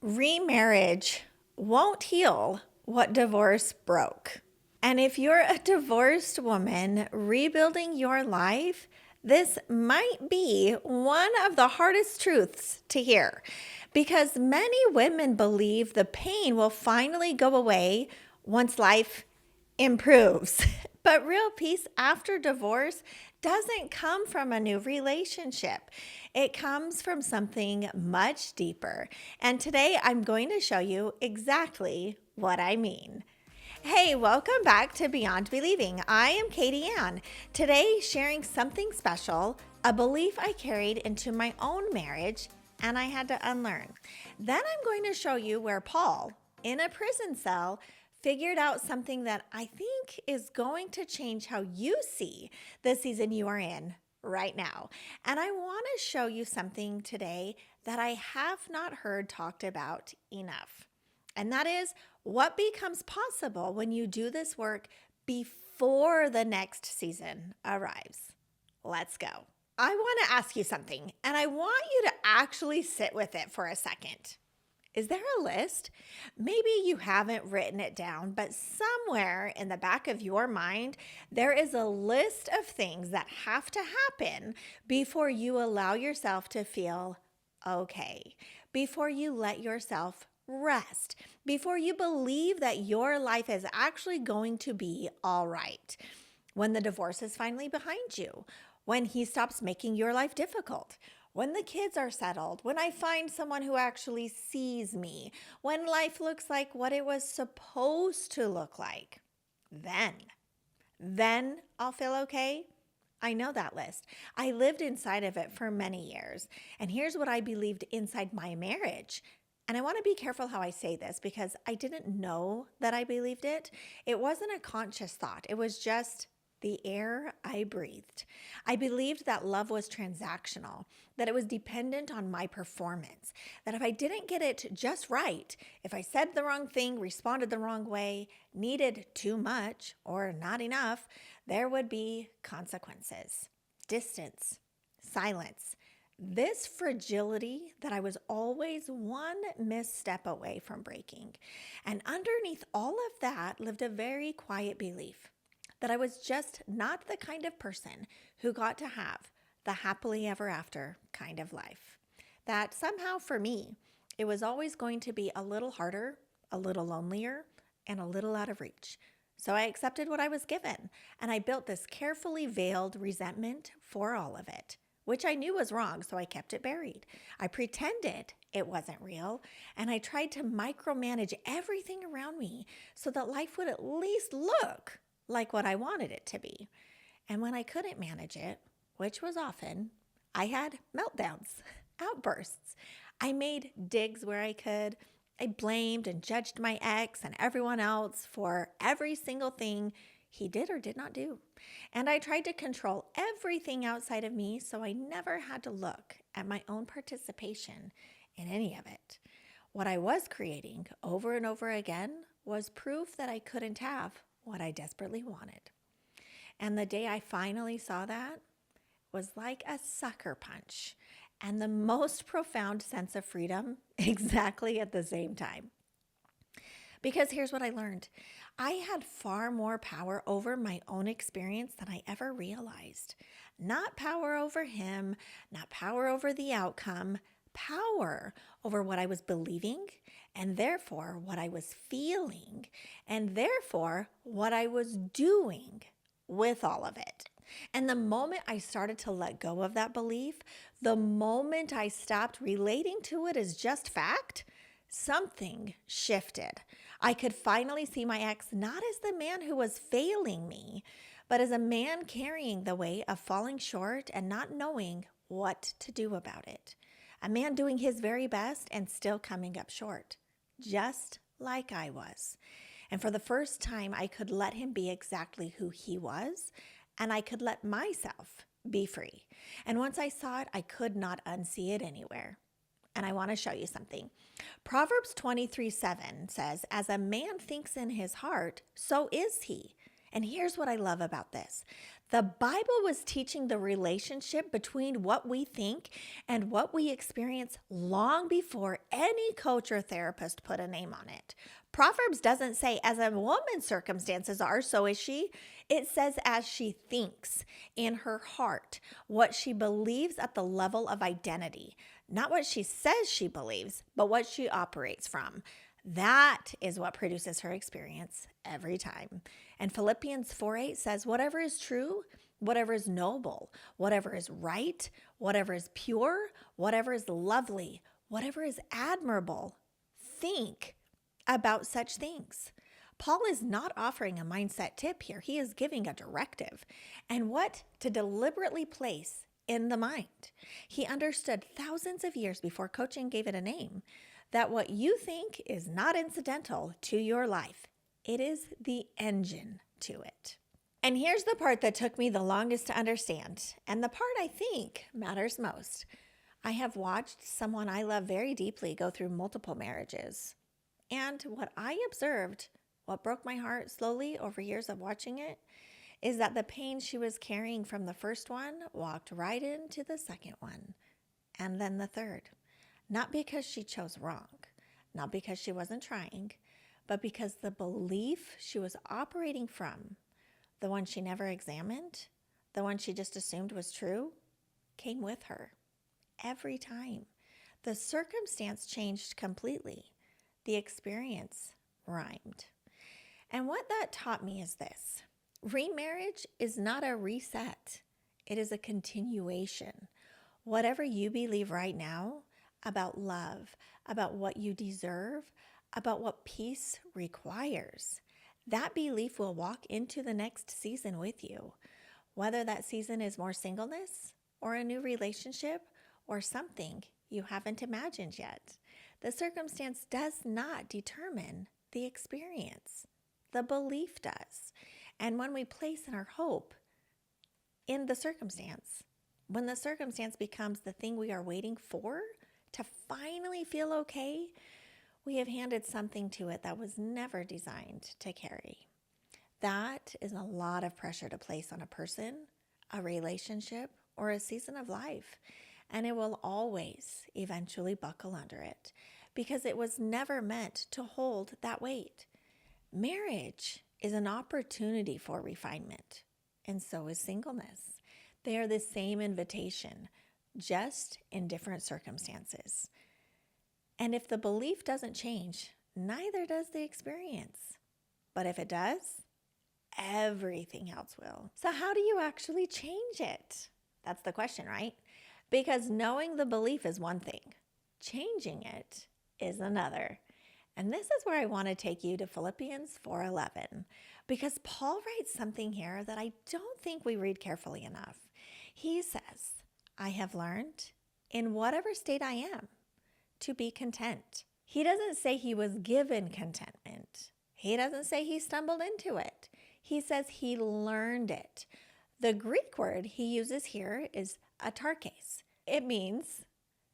Remarriage won't heal what divorce broke. And if you're a divorced woman rebuilding your life, this might be one of the hardest truths to hear because many women believe the pain will finally go away once life improves. But real peace after divorce doesn't come from a new relationship. It comes from something much deeper. And today I'm going to show you exactly what I mean. Hey, welcome back to Beyond Believing. I am Katie Ann. Today, sharing something special, a belief I carried into my own marriage and I had to unlearn. Then I'm going to show you where Paul, in a prison cell, figured out something that I think is going to change how you see the season you are in right now. And I want to show you something today that I have not heard talked about enough. And that is what becomes possible when you do this work before the next season arrives. Let's go. I want to ask you something, and I want you to actually sit with it for a second. Is there a list? Maybe you haven't written it down, but somewhere in the back of your mind, there is a list of things that have to happen before you allow yourself to feel okay, before you let yourself rest, before you believe that your life is actually going to be all right. When the divorce is finally behind you, when he stops making your life difficult, when the kids are settled, when I find someone who actually sees me, when life looks like what it was supposed to look like, then I'll feel okay. I know that list. I lived inside of it for many years. And here's what I believed inside my marriage. And I want to be careful how I say this because I didn't know that I believed it. It wasn't a conscious thought. It was just the air I breathed. I believed that love was transactional, that it was dependent on my performance, that if I didn't get it just right, if I said the wrong thing, responded the wrong way, needed too much or not enough, there would be consequences, distance, silence. This fragility that I was always one misstep away from breaking. And underneath all of that lived a very quiet belief that I was just not the kind of person who got to have the happily ever after kind of life. That somehow for me, it was always going to be a little harder, a little lonelier, and a little out of reach. So I accepted what I was given, and I built this carefully veiled resentment for all of it, which I knew was wrong, so I kept it buried. I pretended it wasn't real, and I tried to micromanage everything around me so that life would at least look like what I wanted it to be. And when I couldn't manage it, which was often, I had meltdowns, outbursts. I made digs where I could. I blamed and judged my ex and everyone else for every single thing he did or did not do. And I tried to control everything outside of me so I never had to look at my own participation in any of it. What I was creating over and over again was proof that I couldn't have what I desperately wanted. And the day I finally saw that was like a sucker punch and the most profound sense of freedom exactly at the same time. Because here's what I learned. I had far more power over my own experience than I ever realized. Not power over him, not power over the outcome, power over what I was believing and therefore what I was feeling and therefore what I was doing with all of it. And the moment I started to let go of that belief, the moment I stopped relating to it as just fact, something shifted. I could finally see my ex not as the man who was failing me, but as a man carrying the weight of falling short and not knowing what to do about it. A man doing his very best and still coming up short, just like I was. And for the first time, I could let him be exactly who he was, and I could let myself be free. And once I saw it, I could not unsee it anywhere. And I want to show you something. Proverbs 23:7 says, "As a man thinks in his heart, so is he. And here's what I love about this. The Bible was teaching the relationship between what we think and what we experience long before any coach or therapist put a name on it. Proverbs doesn't say, as a woman's circumstances are, so is she. It says, as she thinks in her heart, what she believes at the level of identity. Not what she says she believes, but what she operates from. That is what produces her experience every time. And Philippians 4:8 says, whatever is true, whatever is noble, whatever is right, whatever is pure, whatever is lovely, whatever is admirable, think about such things. Paul is not offering a mindset tip here. He is giving a directive and what to deliberately place in the mind. He understood thousands of years before coaching gave it a name that what you think is not incidental to your life. It is the engine to it. And here's the part that took me the longest to understand, and the part I think matters most. I have watched someone I love very deeply go through multiple marriages. And what I observed, what broke my heart slowly over years of watching it, is that the pain she was carrying from the first one walked right into the second one, and then the third. Not because she chose wrong, not because she wasn't trying, but because the belief she was operating from, the one she never examined, the one she just assumed was true, came with her every time. The circumstance changed completely. The experience rhymed. And what that taught me is this. Remarriage is not a reset. It is a continuation. Whatever you believe right now about love, about what you deserve, about what peace requires, that belief will walk into the next season with you. Whether that season is more singleness or a new relationship or something you haven't imagined yet. The circumstance does not determine the experience. The belief does. And when we place our hope in the circumstance, when the circumstance becomes the thing we are waiting for to finally feel okay, we have handed something to it that was never designed to carry. That is a lot of pressure to place on a person, a relationship, or a season of life. And it will always eventually buckle under it because it was never meant to hold that weight. Marriage is an opportunity for refinement, and so is singleness. They are the same invitation, just in different circumstances. And if the belief doesn't change, neither does the experience. But if it does, everything else will. So how do you actually change it? That's the question, right? Because knowing the belief is one thing. Changing it is another. And this is where I want to take you to Philippians 4:11, because Paul writes something here that I don't think we read carefully enough. He says, I have learned in whatever state I am to be content. He doesn't say he was given contentment. He doesn't say he stumbled into it. He says he learned it. The Greek word he uses here is autarkes. It means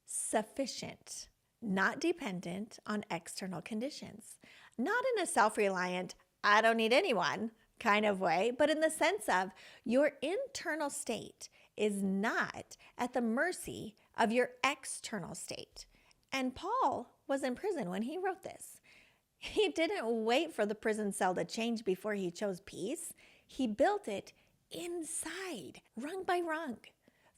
sufficient, not dependent on external conditions. Not in a self-reliant, I don't need anyone kind of way, but in the sense of your internal state is not at the mercy of your external state. And Paul was in prison when he wrote this. He didn't wait for the prison cell to change before he chose peace. He built it inside, rung by rung,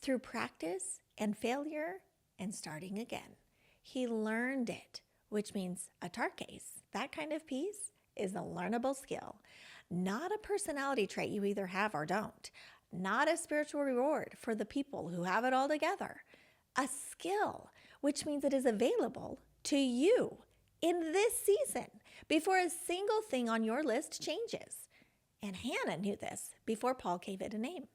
through practice and failure and starting again. He learned it, which means autarkes. That kind of peace is a learnable skill, not a personality trait you either have or don't, not a spiritual reward for the people who have it all together. A skill, which means it is available to you in this season before a single thing on your list changes. And Hannah knew this before Paul gave it a name.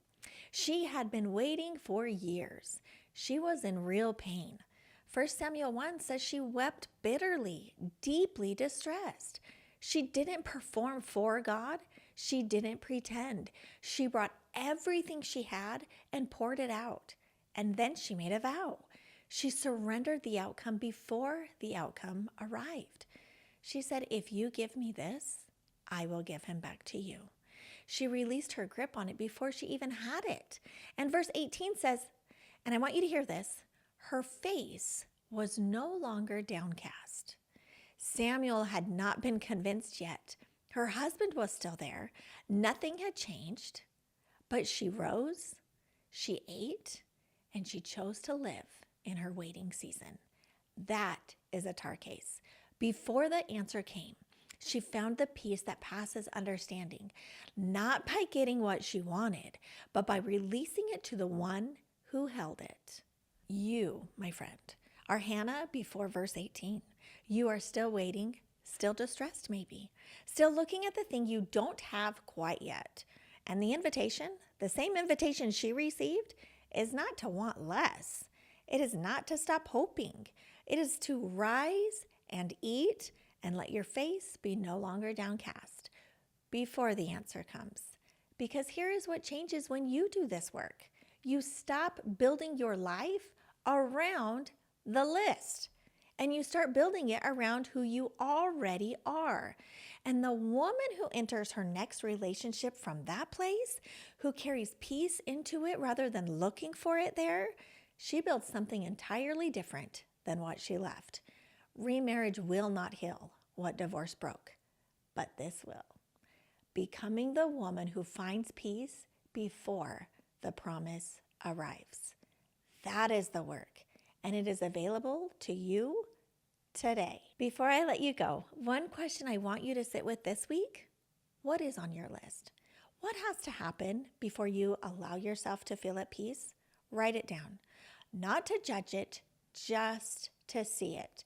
She had been waiting for years. She was in real pain. 1 Samuel 1 says she wept bitterly, deeply distressed. She didn't perform for God. She didn't pretend. She brought everything she had and poured it out. And then she made a vow. She surrendered the outcome before the outcome arrived. She said, if you give me this, I will give him back to you. She released her grip on it before she even had it. And verse 18 says, and I want you to hear this, her face was no longer downcast. Samuel had not been convinced yet. Her husband was still there. Nothing had changed, but she rose, she ate, and she chose to live in her waiting season. That is autarkes. Before the answer came, she found the peace that passes understanding, not by getting what she wanted, but by releasing it to the one who held it. You, my friend, are Hannah before verse 18. You are still waiting, still distressed maybe, still looking at the thing you don't have quite yet. And the invitation, the same invitation she received, is not to want less. It is not to stop hoping. It is to rise and eat and let your face be no longer downcast before the answer comes. Because here is what changes when you do this work. You stop building your life around the list and you start building it around who you already are. And the woman who enters her next relationship from that place, who carries peace into it rather than looking for it there, she builds something entirely different than what she left. Remarriage will not heal what divorce broke, but this will. Becoming the woman who finds peace before the promise arrives. That is the work, and it is available to you today. Before I let you go, one question I want you to sit with this week: what is on your list? What has to happen before you allow yourself to feel at peace? Write it down. Not to judge it, just to see it.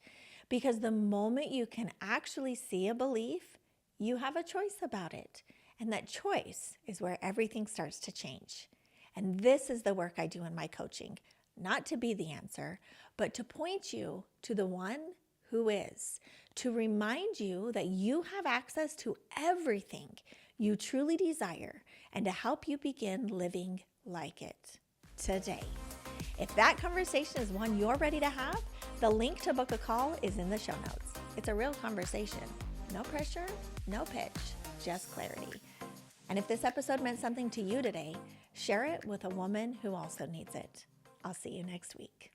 Because the moment you can actually see a belief, you have a choice about it. And that choice is where everything starts to change. And this is the work I do in my coaching. Not to be the answer, but to point you to the one who is. To remind you that you have access to everything you truly desire and to help you begin living like it today. If that conversation is one you're ready to have, the link to book a call is in the show notes. It's a real conversation. No pressure, no pitch, just clarity. And if this episode meant something to you today, share it with a woman who also needs it. I'll see you next week.